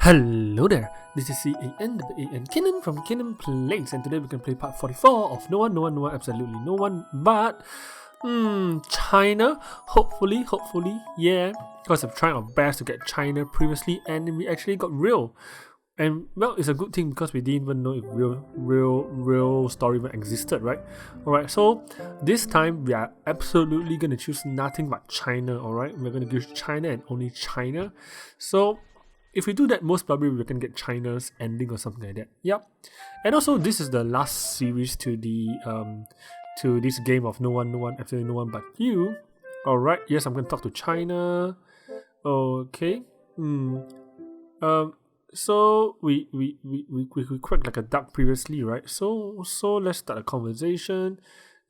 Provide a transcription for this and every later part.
Hello there, this is CAN Kenan from Kenan Plays, and today we can play part 44 of No One, absolutely no one, but China, hopefully, yeah, because I've tried our best to get China previously, and we actually got real. And well, it's a good thing because we didn't even know if real story even existed, right? Alright, so this time we are absolutely gonna choose nothing but China, alright? We're gonna choose China and only China. So if we do that, most probably we can get China's ending or something like that. Yep. And also this is the last series to the to this game of no one, absolutely no one but you. Alright, yes, I'm gonna talk to China. Okay. So we quacked like a duck previously, right? So let's start a conversation.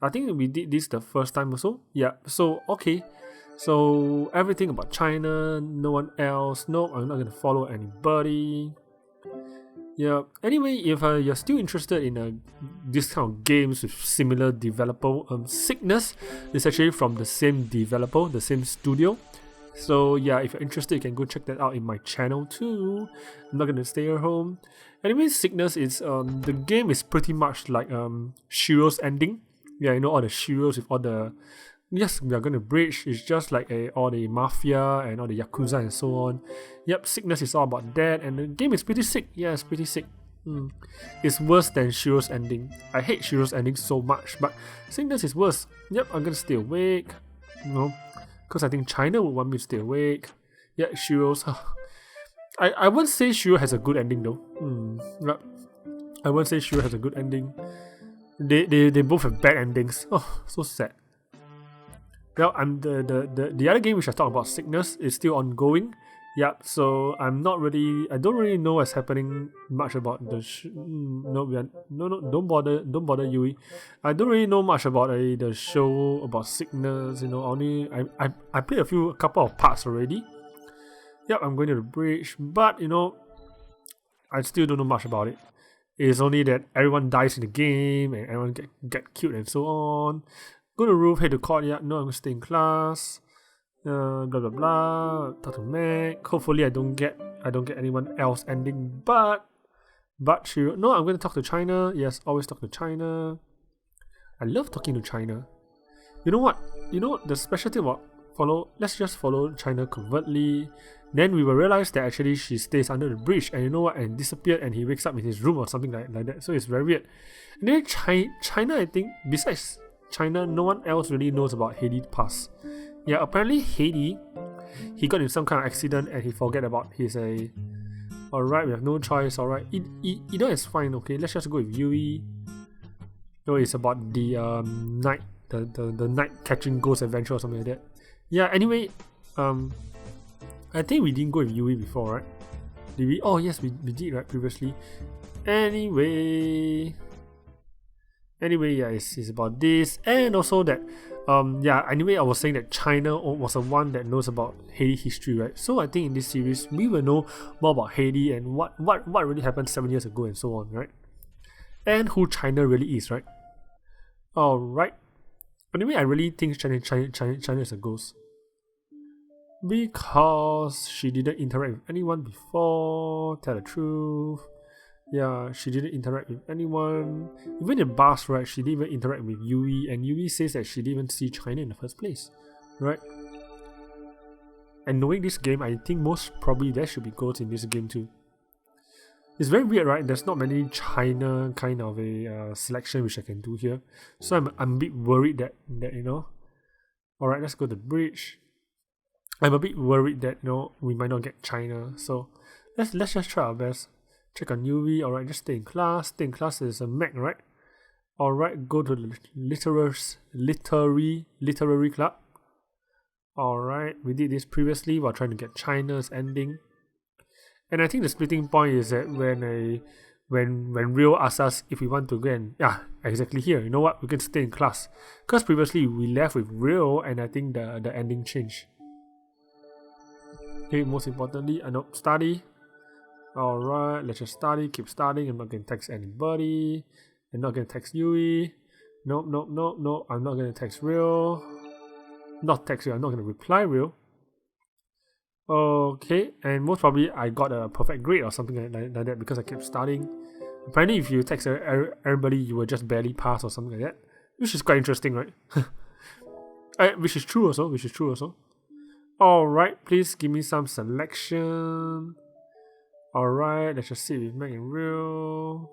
I think we did this the first time also. Yeah. So okay. So everything about China, no one else. No, I'm not gonna follow anybody. Yeah. Anyway, if you're still interested in this kind of games with similar developer, Cygnus is actually from the same developer, the same studio. So yeah, if you're interested, you can go check that out in my channel too. I'm not gonna stay at home. Anyway, Cygnus is the game is pretty much like Shiro's ending. Yeah, you know all the Shiros with all the yes, we are gonna bridge. It's just like all the mafia and all the yakuza and so on. Yep, Cygnus is all about that, and the game is pretty sick. Yeah, it's pretty sick. It's worse than Shiro's ending. I hate Shiro's ending so much, but Cygnus is worse. Yep, I'm gonna stay awake. You know, because I think China would want me to stay awake. Yeah, Shiro's. I won't say Shiro has a good ending though. Yep. I won't say Shiro has a good ending. They both have bad endings. Oh, so sad. Well, the other game which I talked about, Cygnus, is still ongoing. Yep. So I don't really know what's happening much about the. Don't bother, Yui. I don't really know much about the show about Cygnus. You know, only I played a couple of parts already. Yep, I'm going to the bridge, but you know, I still don't know much about it. It's only that everyone dies in the game and everyone get killed and so on. Go to roof, head to court. Yeah, no, I'm gonna stay in class. Blah blah blah. Talk to Mac. Hopefully, I don't get anyone else ending. But Shiro. No, I'm gonna talk to China. Yes, always talk to China. I love talking to China. You know what? You know the special thing about let's just follow China covertly. Then we will realize that actually she stays under the bridge, and you know what? And disappeared, and he wakes up in his room or something like that. So it's very weird. And then China, I think, besides China, no one else really knows about Hades' past. Yeah, apparently Hades, he got in some kind of accident and he forget about his Alright, we have no choice. Alright, either is fine. Okay, let's just go with Yui. No, it's about the night, the night catching ghost adventure or something like that. Yeah. Anyway, I think we didn't go with Yui before, right? Did we? Oh yes, we did, right, previously. Anyway, yeah, it's about this, and also that, yeah. Anyway, I was saying that China was the one that knows about Hades history, right? So I think in this series we will know more about Hades and what really happened 7 years ago and so on, right? And who China really is, right? All right. Anyway, I really think China is a ghost because she didn't interact with anyone before. Tell the truth. Yeah, she didn't interact with anyone. Even in bus, right, she didn't even interact with Yui, and Yui says that she didn't even see China in the first place, right? And knowing this game, I think most probably there should be ghosts in this game too. It's very weird, right? There's not many China kind of a selection which I can do here, so I'm a bit worried that you know. All right, let's go to the bridge. I'm a bit worried that you know we might not get China, so let's just try our best. Check on Yui. Alright, just stay in class. Stay in class is a Mac, right? Alright, go to the literary club. Alright, we did this previously while trying to get China's ending. And I think the splitting point is that when Rio asks us if we want to go and yeah, exactly here. You know what? We can stay in class. Because previously we left with Rio and I think the ending changed. Okay, most importantly, I know study. Alright, let's just study, keep studying. I'm not gonna text anybody. I'm not gonna text Yui. Nope, I'm not gonna text Rio. Not text Rio, I'm not gonna reply Rio. Okay, and most probably I got a perfect grade or something like that because I kept studying. Apparently, if you text everybody, you will just barely pass or something like that, which is quite interesting, right? Which is true also. Alright, please give me some selection. Alright, let's just see with Mac and Real.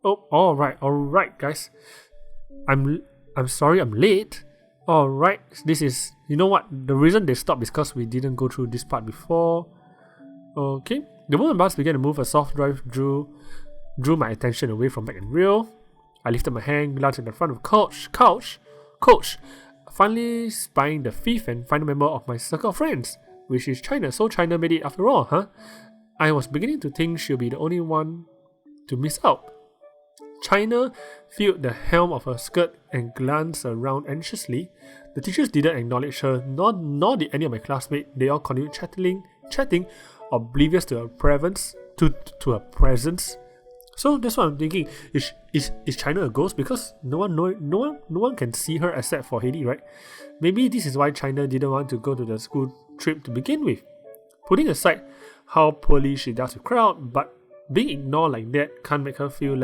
Oh, alright, guys. I'm sorry I'm late. Alright, this is, you know what? The reason they stopped is because we didn't go through this part before. Okay. The moment bus began to move, a soft drive drew my attention away from Mac and Real. I lifted my hand, glanced at the front of Coach, finally spying the fifth and final member of my circle of friends, which is China. So China made it after all, huh? I was beginning to think she'll be the only one to miss out. China filled the hem of her skirt and glanced around anxiously. The teachers didn't acknowledge her, nor did any of my classmates. They all continued chatting, oblivious to her presence. To her presence. So that's what I'm thinking. Is China a ghost? Because no one can see her except for Heidi, right? Maybe this is why China didn't want to go to the school trip to begin with. Putting aside how poorly she does with crowd, but being ignored like that can't make her feel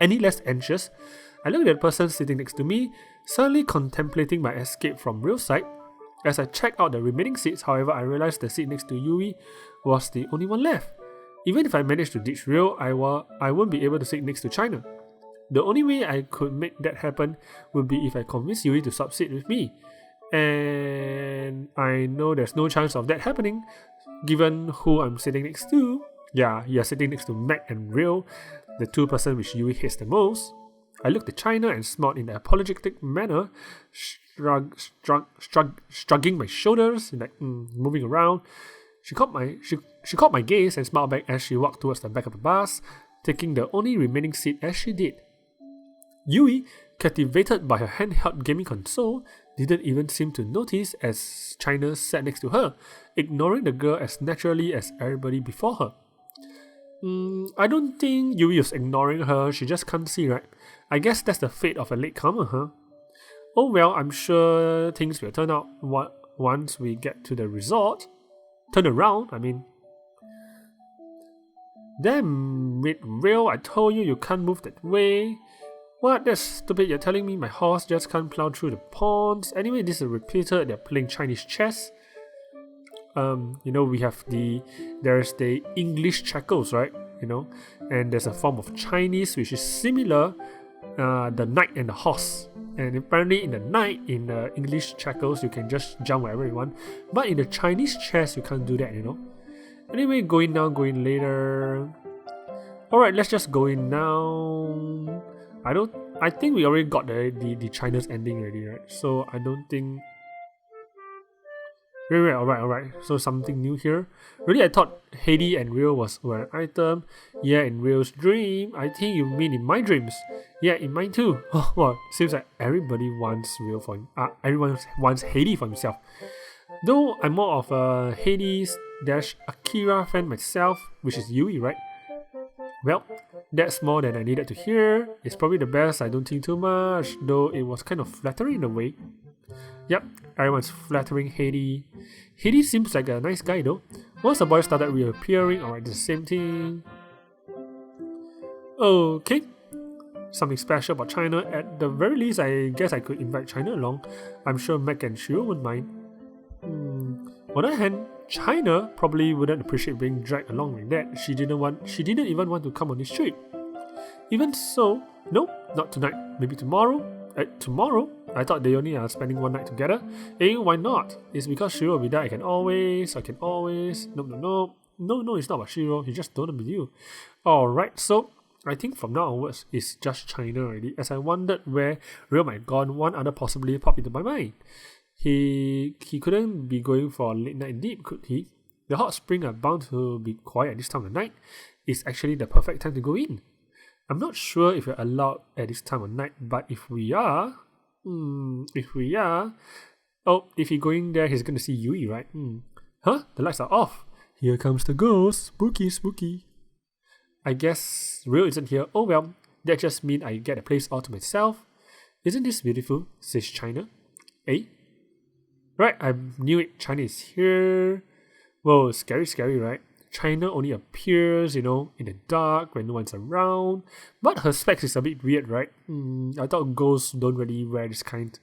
any less anxious. I looked at the person sitting next to me, suddenly contemplating my escape from real sight. As I checked out the remaining seats, however, I realized the seat next to Yui was the only one left. Even if I managed to ditch Real, I won't be able to sit next to China. The only way I could make that happen would be if I convinced Yui to subsit with me. And I know there's no chance of that happening, given who I'm sitting next to. Yeah, you're sitting next to Mac and Real, the two person which Yui hates the most. I looked at China and smiled in an apologetic manner, shrugging my shoulders, moving around. She caught my gaze and smiled back as she walked towards the back of the bus, taking the only remaining seat as she did. Yui, captivated by her handheld gaming console, didn't even seem to notice as China sat next to her, ignoring the girl as naturally as everybody before her. I don't think Yui was ignoring her, she just can't see, right? I guess that's the fate of a latecomer, huh? Oh well, I'm sure things will turn out once we get to the resort. Turn around, I mean. Damn it, Real, I told you can't move that way. What? That's stupid, you're telling me my horse just can't plow through the ponds? Anyway, this is a repeater, they're playing Chinese chess. There's the English checkers, right? And there's a form of Chinese which is similar, the knight and the horse. And apparently in the knight, in the English checkers, you can just jump wherever you want. But in the Chinese chess, you can't do that, Anyway, going later. Alright, let's just go in now. I think we already got the China's ending already, right? So I don't think... Right, alright. So something new here. Really, I thought Heidi and Real were an item. Yeah, in Real's dream. I think you mean in my dreams. Yeah, in mine too. Oh, well, seems like everybody wants everyone wants Heidi for himself. Though I'm more of a Hades-Akira fan myself, which is Yui, right? Well, that's more than I needed to hear. It's probably the best, I don't think too much, though it was kind of flattering in a way. Yep, everyone's flattering Heidi. Heidi seems like a nice guy though. Once the boys started reappearing, alright, the same thing. Okay. Something special about China. At the very least, I guess I could invite China along. I'm sure Mac and Shiro wouldn't mind. On the other hand, China probably wouldn't appreciate being dragged along like that. She didn't even want to come on this trip. Even so, nope, not tonight. Maybe tomorrow. Tomorrow? I thought they only are spending one night together. Why not? It's because Shiro will be there. I can always. No, it's not about Shiro. He just don't with you. Alright, so I think from now onwards, it's just China already. As I wondered where Real might gone, one other possibility popped into my mind. He couldn't be going for a late night indeed, could he? The hot spring are bound to be quiet at this time of night. It's actually the perfect time to go in. I'm not sure if we're allowed at this time of night, but if we are... if he's going there, he's going to see Yui, right? Huh? The lights are off. Here comes the ghost. Spooky. I guess Real isn't here. Oh well, that just means I get a place all to myself. Isn't this beautiful? Says China. Right, I knew it. China is here. Whoa, scary, right? China only appears, in the dark when no one's around. But her specs is a bit weird, right? I thought ghosts don't really wear this kind.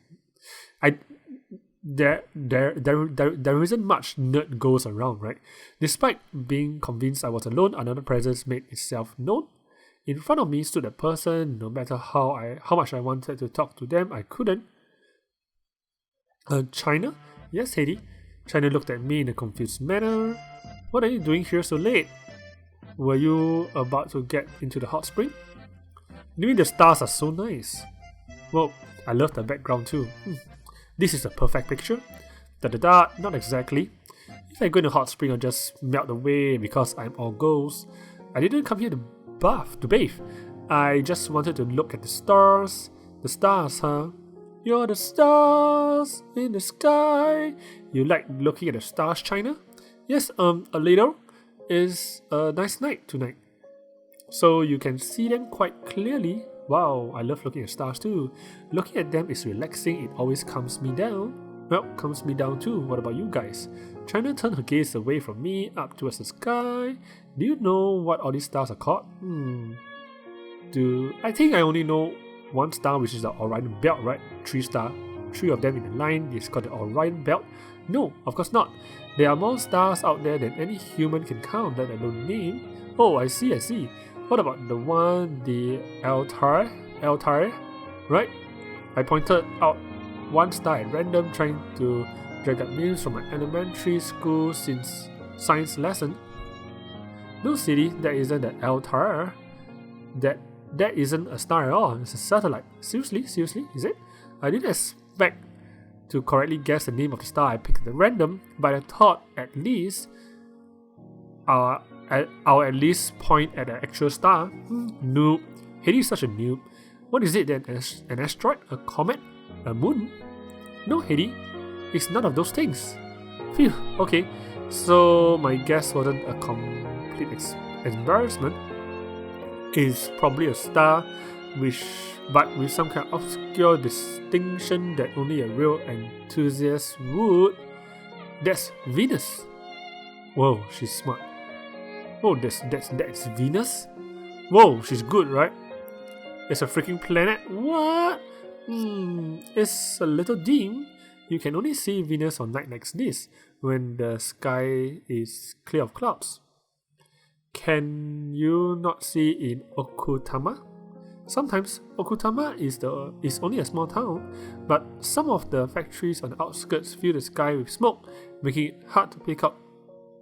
There isn't much nerd ghosts around, right? Despite being convinced I was alone, another presence made itself known. In front of me stood a person. No matter how much I wanted to talk to them, I couldn't. China? Yes, Heidi. China looked at me in a confused manner. What are you doing here so late? Were you about to get into the hot spring? You mean the stars are so nice? Well, I love the background too. This is a perfect picture. Da-da-da, not exactly. If I go in a hot spring, I'll just melt away because I'm all ghost. I didn't come here to bathe. I just wanted to look at the stars. The stars, huh? You're the stars in the sky. You like looking at the stars, China? Yes, a little. It's a nice night tonight. So you can see them quite clearly. Wow, I love looking at stars too. Looking at them is relaxing. It always calms me down. Well, calms me down too. What about you guys? China turned her gaze away from me, up towards the sky. Do you know what all these stars are called? I think I only know one star, which is the Orion Belt, right? 3 stars. 3 of them in a line is called the Orion Belt. No, of course not. There are more stars out there than any human can count that I don't name. Oh, I see. What about the one, the Altair, right? I pointed out one star at random, trying to drag up names from my elementary school since science lesson. No, silly, that isn't the Altair. That isn't a star at all. It's a satellite. Seriously, is it? I didn't expect to correctly guess the name of the star I picked at random, but I thought at least I'll at least point at an actual star. Noob. Hades is such a noob. What is it then? An asteroid? A comet? A moon? No, Hades. It's none of those things. Phew, okay. So my guess wasn't a complete embarrassment. It's probably a star but with some kind of obscure distinction that only a real enthusiast would. That's Venus. Whoa, she's smart. Oh, that's Venus? Whoa, she's good, right? It's a freaking planet? What? It's a little dim. You can only see Venus on night like this, when the sky is clear of clouds. Can you not see in Okutama? Sometimes Okutama is only a small town, but some of the factories on the outskirts fill the sky with smoke, making it hard to pick up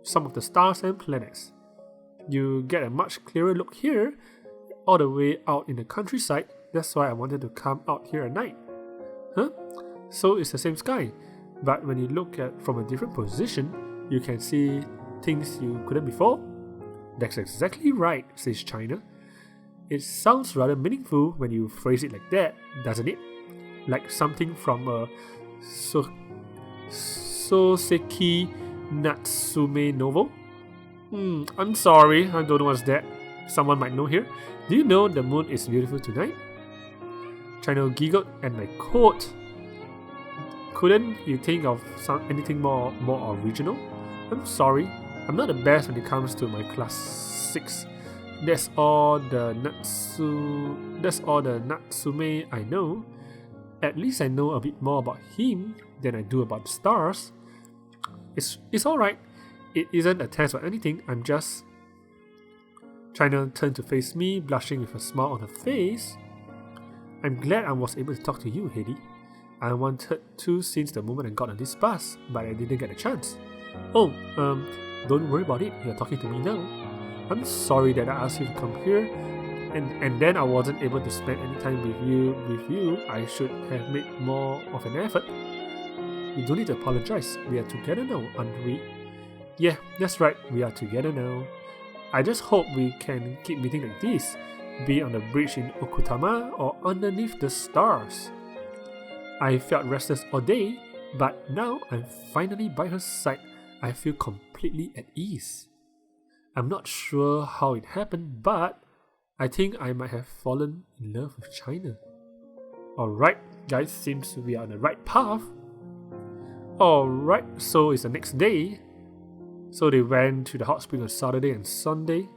some of the stars and planets. You get a much clearer look here, all the way out in the countryside. That's why I wanted to come out here at night. Huh? So it's the same sky, but when you look at from a different position, you can see things you couldn't before. That's exactly right, says China. It sounds rather meaningful when you phrase it like that, doesn't it? Like something from a Soseki Natsume novel? I'm sorry, I don't know what's that. Someone might know here. Do you know the moon is beautiful tonight? China giggled at my quote. Couldn't you think of anything more original? I'm sorry, I'm not the best when it comes to my class 6. That's all the Natsume I know. At least I know a bit more about him than I do about the stars. It's alright. It isn't a test or anything. I'm just... China turned to face me, blushing with a smile on her face. I'm glad I was able to talk to you, Heidi. I wanted to since the moment I got on this bus, but I didn't get a chance. Oh, don't worry about it. You're talking to me now. I'm sorry that I asked you to come here, and then I wasn't able to spend any time with you. I should have made more of an effort. You don't need to apologize. We are together now, aren't we? Yeah, that's right. We are together now. I just hope we can keep meeting like this, be on the bridge in Okutama or underneath the stars. I felt restless all day, but now I'm finally by her side. I feel completely at ease. I'm not sure how it happened, but I think I might have fallen in love with China. Alright, guys, seems we are on the right path. Alright, so it's the next day. So they went to the hot spring on Saturday and Sunday,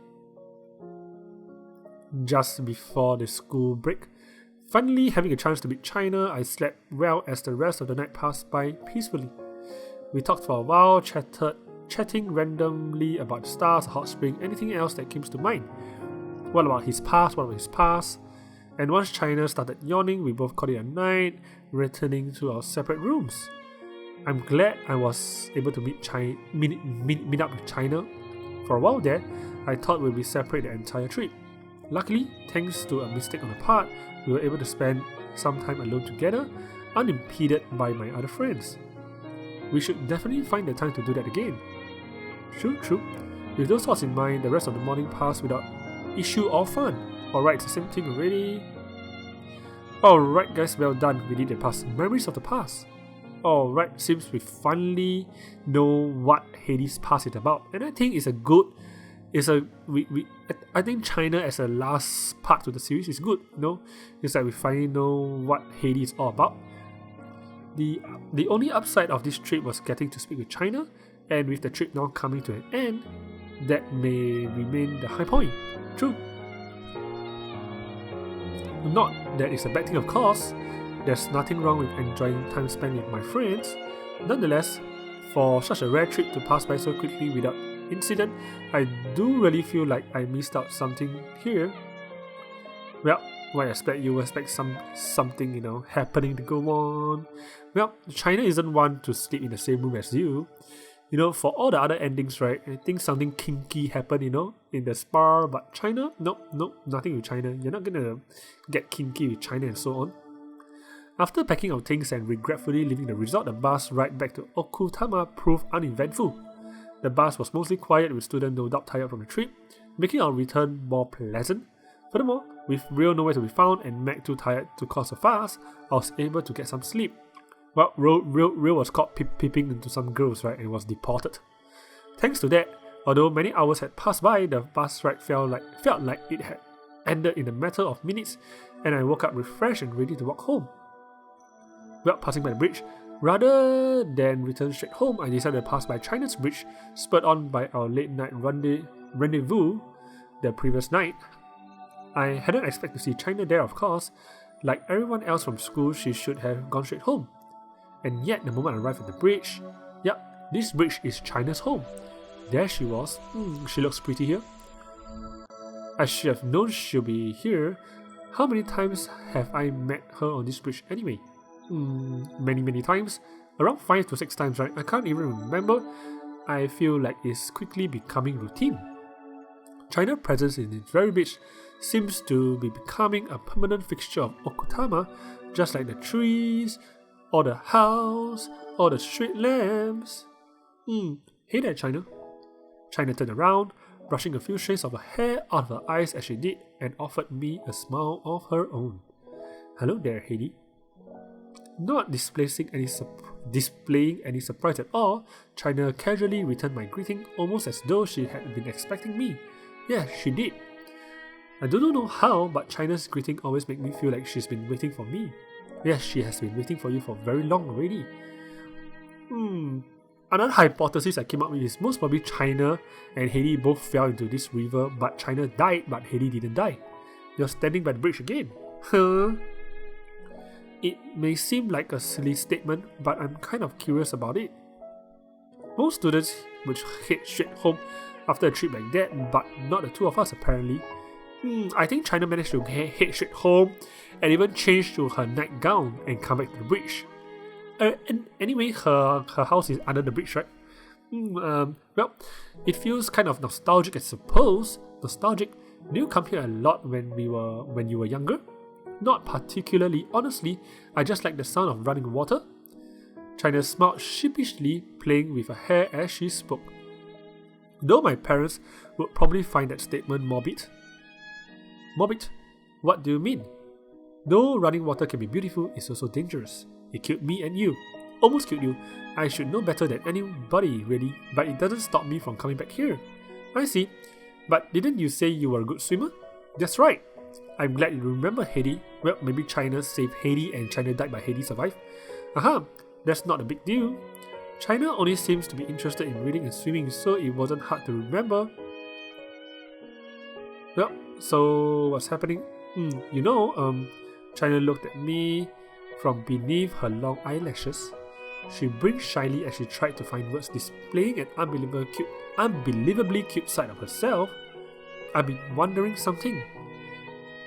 just before the school break. Finally having a chance to meet China, I slept well as the rest of the night passed by peacefully. We talked for a while, chatting randomly about the stars, the hot spring, anything else that comes to mind. What about his past? And once China started yawning, we both called it a night, returning to our separate rooms. I'm glad I was able to meet up with China. For a while there, I thought we'd be separate the entire trip. Luckily, thanks to a mistake on our part, we were able to spend some time alone together, unimpeded by my other friends. We should definitely find the time to do that again. True. With those thoughts in mind, the rest of the morning passed without issue or fun. Alright, it's the same thing already. Alright guys, well done. We did the past. Memories of the past. Alright, seems we finally know what Hades' past is about. And I think I think China as a last part to the series is good, you know? It's like we finally know what Hades is all about. The only upside of this trip was getting to speak with China, and with the trip now coming to an end, that may remain the high point. True. Not that it's a bad thing, of course. There's nothing wrong with enjoying time spent with my friends. Nonetheless, for such a rare trip to pass by so quickly without incident, I do really feel like I missed out something here. Well, what I expect, you expect something, you know, happening to go on. Well, China isn't one to sleep in the same room as you. You know, for all the other endings, right, I think something kinky happened, you know, in the spa, but China, nope, nothing with China. You're not gonna get kinky with China and so on. After packing our things and regretfully leaving the resort, the bus ride back to Okutama proved uneventful. The bus was mostly quiet, with students no doubt tired from the trip, making our return more pleasant. Furthermore, with Rio nowhere to be found and Mac too tired to cause a fuss, I was able to get some sleep. Well, Rio was caught peeping into some girls, right, and was deported. Thanks to that, although many hours had passed by, the bus ride felt like it had ended in a matter of minutes, and I woke up refreshed and ready to walk home. Well, passing by the bridge, rather than return straight home, I decided to pass by China's bridge, spurred on by our late night rendezvous the previous night. I hadn't expected to see China there, of course. Like everyone else from school, she should have gone straight home. And yet, the moment I arrived at the bridge, yep, this bridge is China's home. There she was. She looks pretty here. I should have known she'll be here. How many times have I met her on this bridge anyway? Many times. Around 5 to 6 times, right? I can't even remember. I feel like it's quickly becoming routine. China's presence in this very beach seems to be becoming a permanent fixture of Okutama, just like the trees, or the house, or the street lamps. Hey there, China. China turned around, brushing a few strands of her hair out of her eyes as she did, and offered me a smile of her own. Hello there, Heidi. Not displaying any surprise at all, China casually returned my greeting, almost as though she had been expecting me. Yeah, she did. I don't know how, but China's greeting always makes me feel like she's been waiting for me. Yes, she has been waiting for you for very long already. Another hypothesis I came up with is most probably China and Heidi both fell into this river, but China died, but Heidi didn't die. You're standing by the bridge again. It may seem like a silly statement, but I'm kind of curious about it. Most students would head straight home after a trip like that, but not the two of us apparently. I think China managed to head straight home and even change to her nightgown and come back to the bridge. And anyway, her house is under the bridge, right? Well, it feels kind of nostalgic, I suppose. Nostalgic. Do you come here a lot when you were younger? Not particularly, honestly. I just like the sound of running water. China smiled sheepishly, playing with her hair as she spoke. Though my parents would probably find that statement morbid. Morbid? What do you mean? Though running water can be beautiful, it's also dangerous. It killed me and you. Almost killed you. I should know better than anybody, really, but it doesn't stop me from coming back here. I see. But didn't you say you were a good swimmer? That's right. I'm glad you remember Heidi. Well, maybe China saved Heidi and China died but Heidi survived. That's not a big deal. China only seems to be interested in reading and swimming, so it wasn't hard to remember. Well, so what's happening? China looked at me from beneath her long eyelashes. She blinked shyly as she tried to find words displaying an unbelievably cute side of herself. I've been wondering something.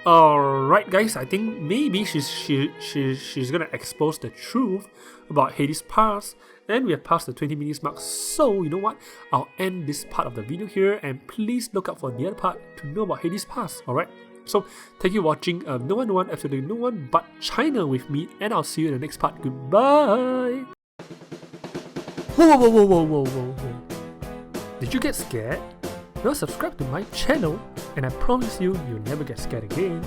Alright guys, I think maybe she's gonna expose the truth about Hades' past, and we have passed the 20 minutes mark, so you know what, I'll end this part of the video here, and please look out for the other part to know about Hades' past. Alright, so thank you for watching No One, absolutely no one but China with me, and I'll see you in the next part. Goodbye. Whoa. Did you get scared? Well, subscribe to my channel and I promise you'll never get scared again.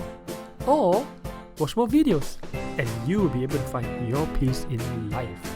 Or watch more videos and you will be able to find your peace in life.